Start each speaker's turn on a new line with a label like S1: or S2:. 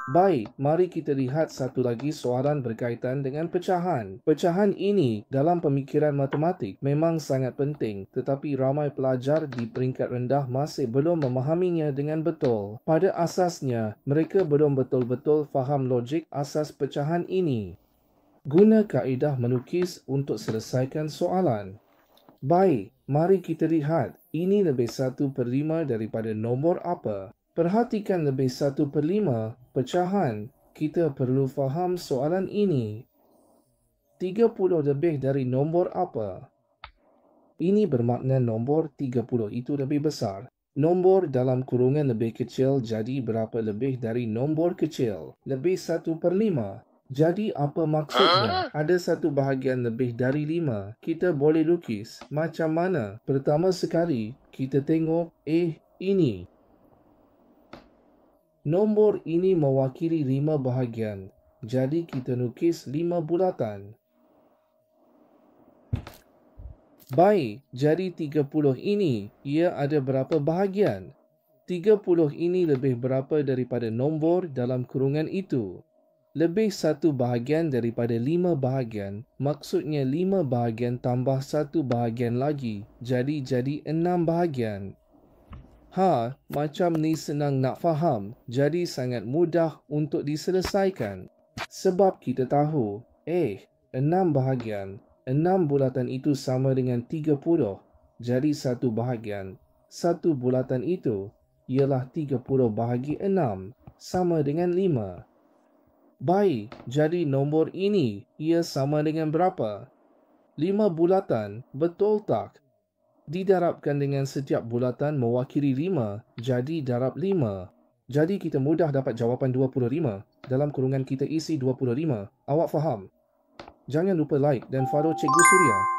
S1: Baik, mari kita lihat satu lagi soalan berkaitan dengan pecahan. Pecahan ini dalam pemikiran matematik memang sangat penting, tetapi ramai pelajar di peringkat rendah masih belum memahaminya dengan betul. Pada asasnya, mereka belum betul-betul faham logik asas pecahan ini. Guna kaedah melukis untuk selesaikan soalan. Baik, mari kita lihat. Ini lebih 1/5 daripada nombor apa? Perhatikan lebih 1/5 pecahan. Kita perlu faham soalan ini. 30 lebih dari nombor apa? Ini bermakna nombor 30 itu lebih besar. Nombor dalam kurungan lebih kecil, jadi berapa lebih dari nombor kecil? Lebih 1/5. Jadi apa maksudnya? Ada satu bahagian lebih dari 5. Kita boleh lukis. Macam mana? Pertama sekali, kita tengok ini. Nombor ini mewakili 5 bahagian. Jadi kita lukis 5 bulatan. Baik, jadi 30 ini, ia ada berapa bahagian? 30 ini lebih berapa daripada nombor dalam kurungan itu? Lebih 1 bahagian daripada 5 bahagian, maksudnya 5 bahagian tambah 1 bahagian lagi, jadi 6 bahagian. Macam ni senang nak faham, jadi sangat mudah untuk diselesaikan. Sebab kita tahu, 6 bahagian, 6 bulatan itu sama dengan 30, jadi 1 bahagian. 1 bulatan itu ialah 30 bahagi 6, sama dengan 5. Baik, jadi nombor ini, ia sama dengan berapa? 5 bulatan, betul tak? Didarabkan dengan setiap bulatan mewakili 5, jadi darab 5. Jadi kita mudah dapat jawapan 25. Dalam kurungan kita isi 25. Awak faham? Jangan lupa like dan follow Cikgu Suria.